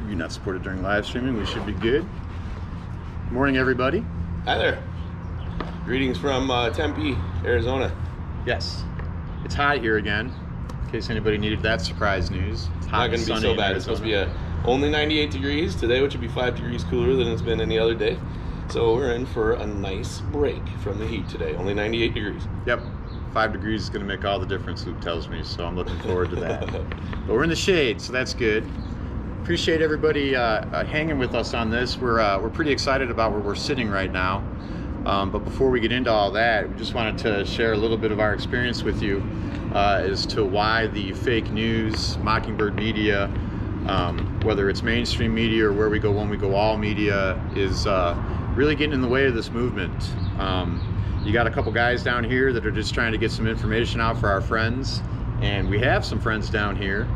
You're not supported during live streaming. We should be good. Good morning, everybody. Hi there. Greetings from Tempe, Arizona. Yes, it's hot here again. In case anybody needed that surprise news, it's hot. Not going to be so bad. It's supposed to be only 98 degrees today, which would be 5 degrees cooler than it's been any other day. So we're in for a nice break from the heat today. Only 98 degrees. Yep. 5 degrees is going to make all the difference, Luke tells me, so I'm looking forward to that. But we're in the shade, so that's good. Appreciate everybody hanging with us on this. We're pretty excited about where we're sitting right now. But before we get into all that, we just wanted to share a little bit of our experience with you as to why the fake news, Mockingbird media, whether it's mainstream media or where we go when we go all media, is really getting in the way of this movement. You got a couple guys down here that are just trying to get some information out for our friends, and we have some friends down here.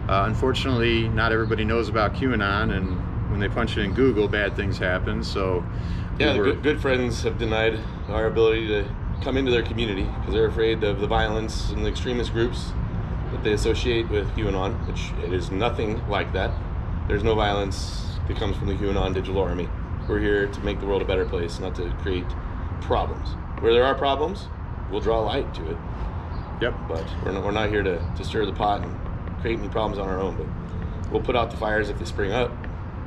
Unfortunately, not everybody knows about QAnon, and when they punch it in Google, bad things happen. So yeah, the good friends have denied our ability to come into their community because they're afraid of the violence and the extremist groups that they associate with QAnon, which it is nothing like that. There's no violence that comes from the QAnon digital army. We're here to make the world a better place, not to create problems. Where there are problems, we'll draw light to it. Yep. But we're not here to stir the pot and create any problems on our own, but we'll put out the fires if they spring up.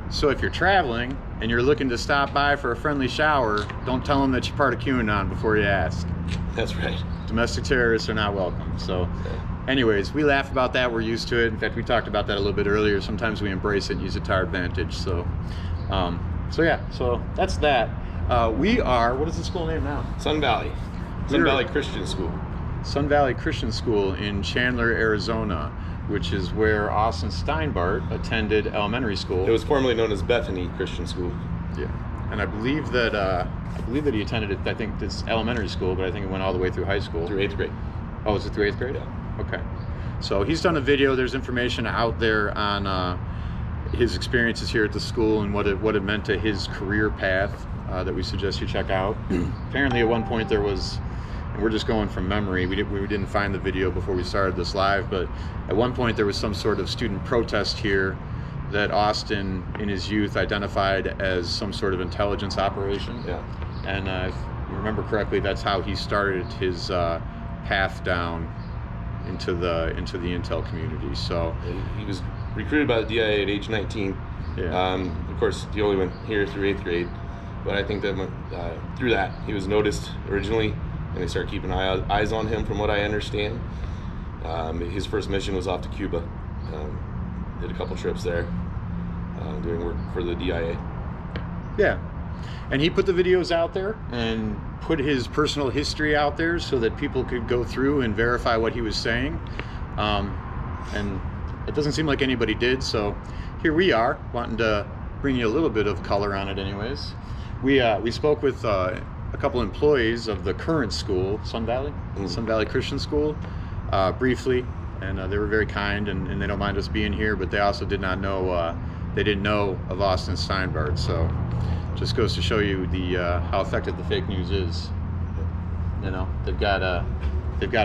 So if you're traveling and you're looking to stop by for a friendly shower, don't tell them that you're part of QAnon before you ask. That's right. Domestic terrorists are not welcome. So anyways, we laugh about that. We're used to it. In fact, we talked about that a little bit earlier. Sometimes we embrace it and use it to our advantage. So that's that. We are, what is the school name now? Sun Valley Christian School. Sun Valley Christian School in Chandler, Arizona, which is where Austin Steinbart attended elementary school. It was formerly known as Bethany Christian School. Yeah, and I believe that he attended it. I think this elementary school, but I think it went all the way through high school. Through 8th grade. Oh, is it through 8th grade? Yeah. Okay. So he's done a video. There's information out there on his experiences here at the school and what it meant to his career path that we suggest you check out. Apparently, at one point there was. We're just going from memory. We didn't find the video before we started this live, but at one point there was some sort of student protest here that Austin, in his youth, identified as some sort of intelligence operation. Yeah. And if you remember correctly, that's how he started his path down into the intel community. So he was recruited by the DIA at age 19. Yeah. Of course, he only went here through 8th grade, but I think that through that he was noticed originally. And they started keeping eyes on him, from what I understand. His first mission was off to Cuba. Did a couple trips there, doing work for the DIA. Yeah, and he put the videos out there and put his personal history out there so that people could go through and verify what he was saying. And it doesn't seem like anybody did, so here we are, wanting to bring you a little bit of color on it anyways. We spoke with a couple employees of the current school, Sun Valley Christian School, briefly, and they were very kind, and they don't mind us being here, but they also did not know, they didn't know of Austin Steinbart, so just goes to show you how effective the fake news is. You know, they've got a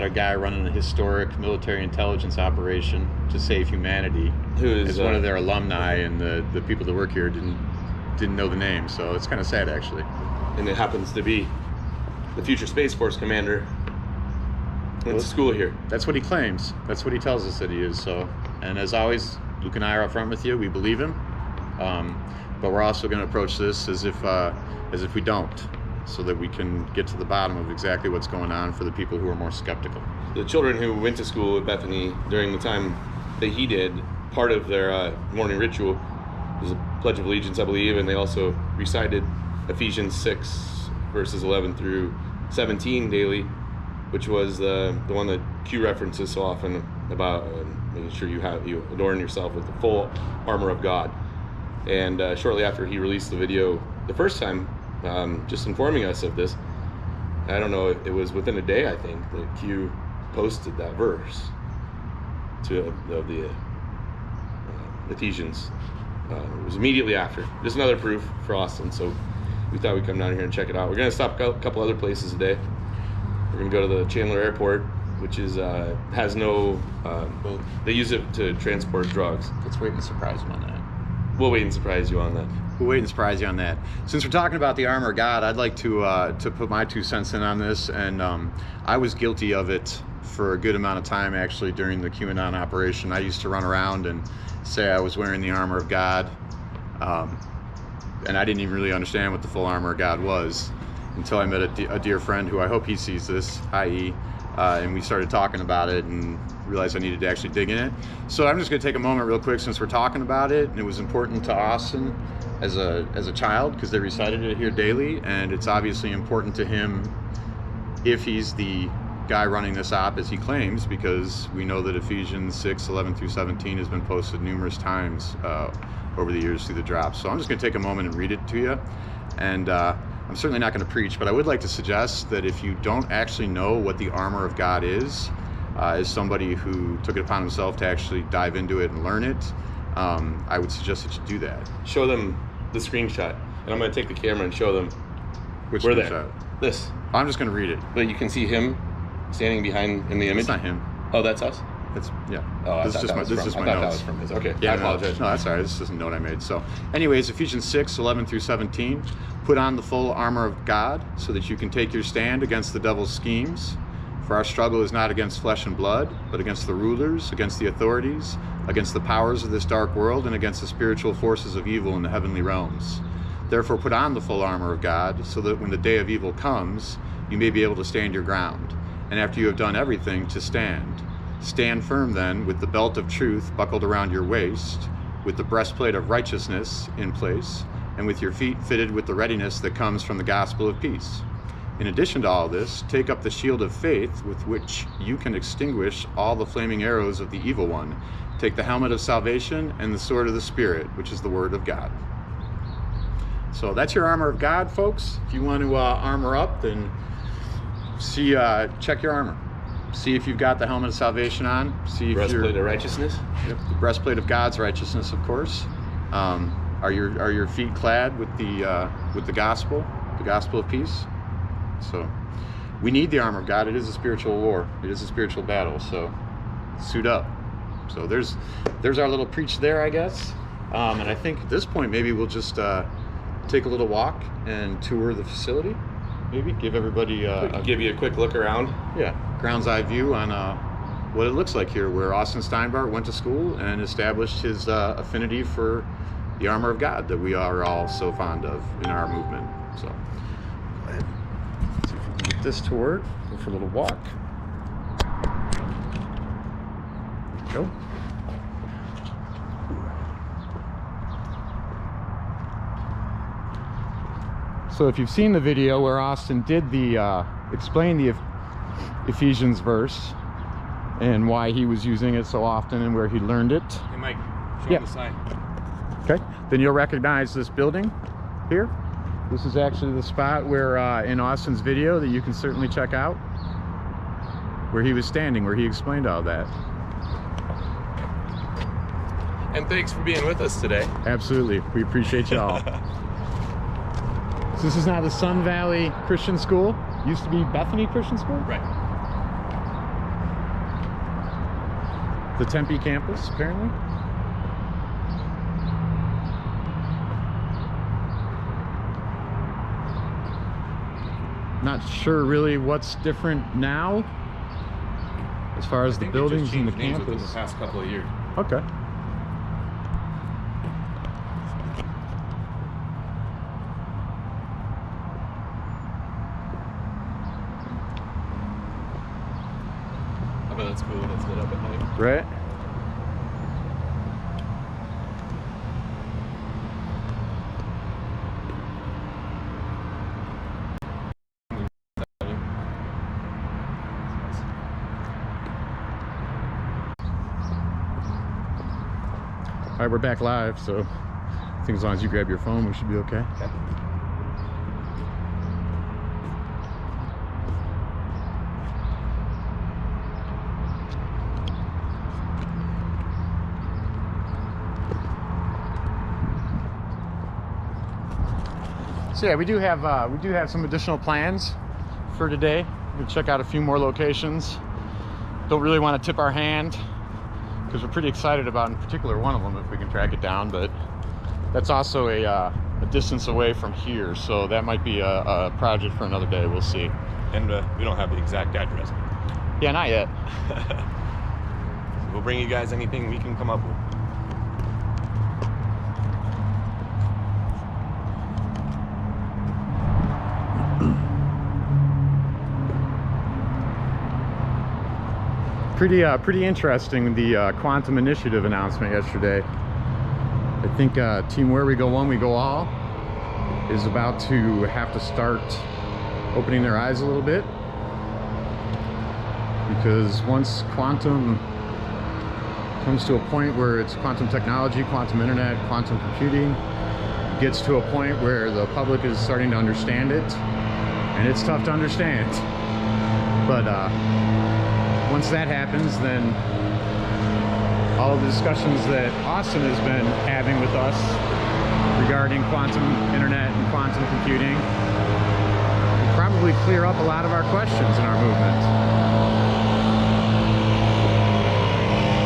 guy running a historic military intelligence operation to save humanity, who is one of their alumni, and the people that work here didn't know the name, so it's kind of sad actually. And it happens to be the future Space Force commander went to school here. That's what he claims. That's what he tells us that he is. So, and as always, Luke and I are up front with you. We believe him, but we're also going to approach this as if we don't, so that we can get to the bottom of exactly what's going on for the people who are more skeptical. The children who went to school at Bethany during the time that he did, part of their morning ritual was a Pledge of Allegiance, I believe, and they also recited Ephesians 6 verses 11 through 17 daily, which was the one that Q references so often about making sure you adorn yourself with the full armor of God. And shortly after he released the video the first time, just informing us of this, I don't know, it was within a day, I think, that Q posted that verse of the Ephesians. It was immediately after. Just another proof for Austin, so we thought we'd come down here and check it out. We're going to stop a couple other places today. We're going to go to the Chandler Airport which is has no. They use it to transport drugs. Let's wait and surprise him on that. We'll wait and surprise you on that. We'll wait and surprise you on that. Since we're talking about the armor of God, I'd like to put my 2 cents in on this, and I was guilty of it for a good amount of time actually during the Q Anon Operation. I used to run around and say I was wearing the armor of God, and I didn't even really understand what the full armor of God was until I met a dear friend who I hope he sees this, i.e., and we started talking about it and realized I needed to actually dig in it. So I'm just going to take a moment real quick since we're talking about it, and it was important to Austin as a child because they recited it here daily, and it's obviously important to him if he's the guy running this op as he claims, because we know that Ephesians 6:11-17 has been posted numerous times over the years through the drops. So I'm just going to take a moment and read it to you, and I'm certainly not going to preach, but I would like to suggest that if you don't actually know what the armor of God is, as somebody who took it upon himself to actually dive into it and learn it, I would suggest that you do that. Show them the screenshot, and I'm going to take the camera and show them. Which Where screenshot? This. I'm just going to read it. But you can see him standing behind in the image. It's not him. Oh, that's us? It's, yeah. Oh, this is just my I notes. thought that was from his. Okay, Yeah, I apologize. No, that's all right. This is a note I made. So anyways, Ephesians 6:11-17, put on the full armor of God so that you can take your stand against the devil's schemes. For our struggle is not against flesh and blood, but against the rulers, against the authorities, against the powers of this dark world, and against the spiritual forces of evil in the heavenly realms. Therefore put on the full armor of God so that when the day of evil comes, you may be able to stand your ground. And after you have done everything, to stand. Stand firm then, with the belt of truth buckled around your waist, with the breastplate of righteousness in place, and with your feet fitted with the readiness that comes from the gospel of peace. In addition to all this, take up the shield of faith with which you can extinguish all the flaming arrows of the evil one. Take the helmet of salvation and the sword of the Spirit, which is the word of God. So that's your armor of God, folks. If you want to armor up, then check your armor. See if you've got the helmet of salvation on. See if Breastplate of righteousness. Yep, the breastplate of God's righteousness, of course. Are your feet clad with the gospel of peace? So we need the armor of God. It is a spiritual war. It is a spiritual battle. So suit up. So there's our little preach there, I guess. And I think at this point maybe we'll just take a little walk and tour the facility. Maybe give everybody give you a quick look around. Yeah, ground's eye view on what it looks like here, where Austin Steinbart went to school and established his affinity for the armor of God that we are all so fond of in our movement. So, go ahead. Let's see if we can get this to work. Go for a little walk. There we go. So if you've seen the video where Austin did the explain the Ephesians verse and why he was using it so often and where he learned it. Hey Mike, show the sign. Okay, then you'll recognize this building here. This is actually the spot where in Austin's video that you can certainly check out, where he was standing, where he explained all that. And thanks for being with us today. Absolutely, we appreciate you all. So this is now the Sun Valley Christian School. Used to be Bethany Christian School? Right. The Tempe campus, apparently. Not sure really what's different now as far as the buildings and the campus. Within the past couple of years. Okay. I bet that's cool when it's lit up at night. Right. All right, we're back live, so I think as long as you grab your phone, we should be okay. Okay. So yeah, we do have some additional plans for today. We'll check out a few more locations. don't really want to tip our hand because we're pretty excited about, in particular, one of them if we can track it down. But that's also a distance away from here, so that might be a project for another day. We'll see. And we don't have the exact address. Yeah, not yet. We'll bring you guys anything we can come up with. Pretty interesting, the Quantum Initiative announcement yesterday. I think Team Where We Go One, We Go All is about to have to start opening their eyes a little bit, because once quantum comes to a point where it's quantum technology, quantum internet, quantum computing, it gets to a point where the public is starting to understand it, and it's tough to understand. But once that happens, then all of the discussions that Austin has been having with us regarding quantum internet and quantum computing will probably clear up a lot of our questions in our movement.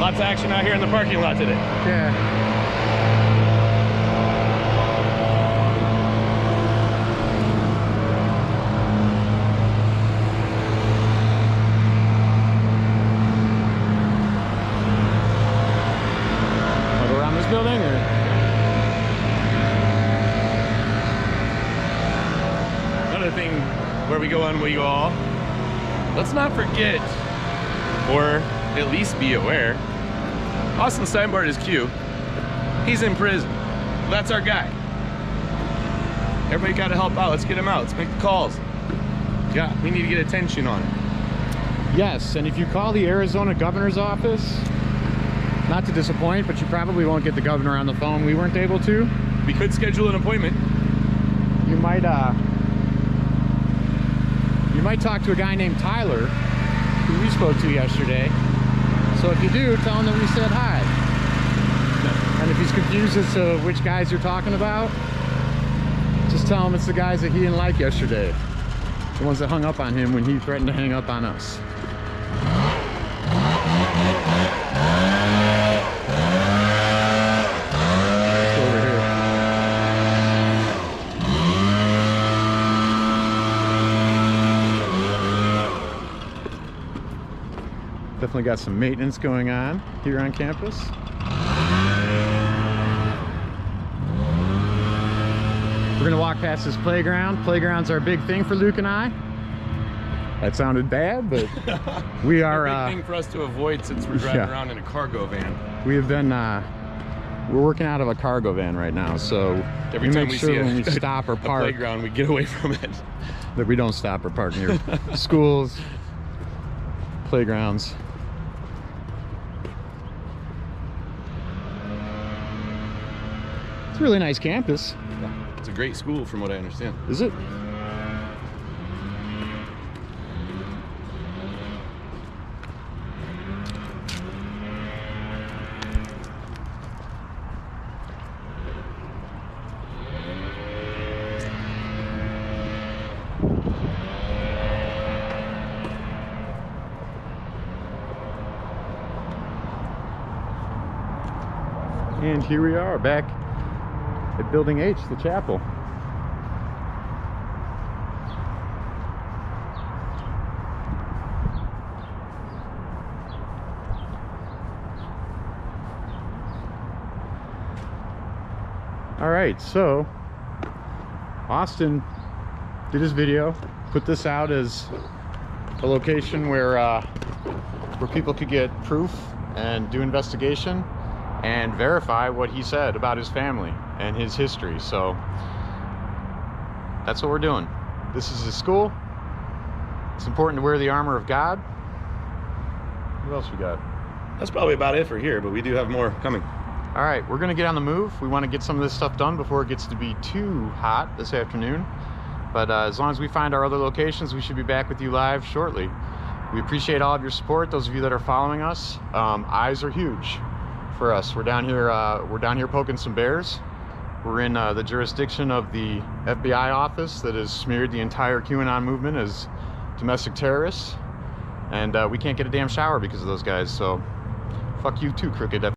Lots of action out here in the parking lot today. Yeah. Building, or another thing, where we go on, we go all. Let's not forget, or at least be aware, Austin Steinbart is Q. He's in prison. That's our guy. Everybody got to help out. Let's get him out. Let's make the calls. Yeah, we need to get attention on it. Yes, and if you call the Arizona governor's office, not to disappoint, but you probably won't get the governor on the phone. We weren't able to. We could schedule an appointment. You might talk to a guy named Tyler, who we spoke to yesterday. So if you do, tell him that we said hi. And if he's confused as to which guys you're talking about, just tell him it's the guys that he didn't like yesterday. The ones that hung up on him when he threatened to hang up on us. Definitely got some maintenance going on here on campus. We're gonna walk past this playground. Playgrounds are a big thing for Luke and I. That sounded bad, but we are a big thing for us to avoid since we're driving around in a cargo van. We have been we're working out of a cargo van right now, so every time make sure when we stop or park, a playground, we get away from it. That we don't stop or park near schools, playgrounds. It's a really nice campus. It's a great school from what I understand. Is it? And here we are back at Building H, the chapel. All right, so Austin did his video, put this out as a location where people could get proof and do investigation and verify what he said about his family and his history. So that's what we're doing. This is a school. It's important to wear the armor of God. What else we got? That's probably about it for here, but we do have more coming. All right, we're gonna get on the move. We want to get some of this stuff done before it gets to be too hot this afternoon. But as long as we find our other locations, we should be back with you live shortly. We appreciate all of your support, those of you that are following us. Eyes are huge for us. We're down here poking some bears. We're in the jurisdiction of the FBI office that has smeared the entire QAnon movement as domestic terrorists. and we can't get a damn shower because of those guys. So fuck you too, crooked FBI.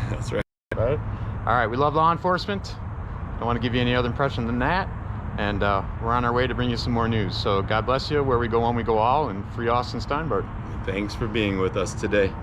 That's right. Right? All right, we love law enforcement. Don't want to give you any other impression than that. And we're on our way to bring you some more news. So God bless you. Where we go, on we go all. And free Austin Steinbart. Thanks for being with us today.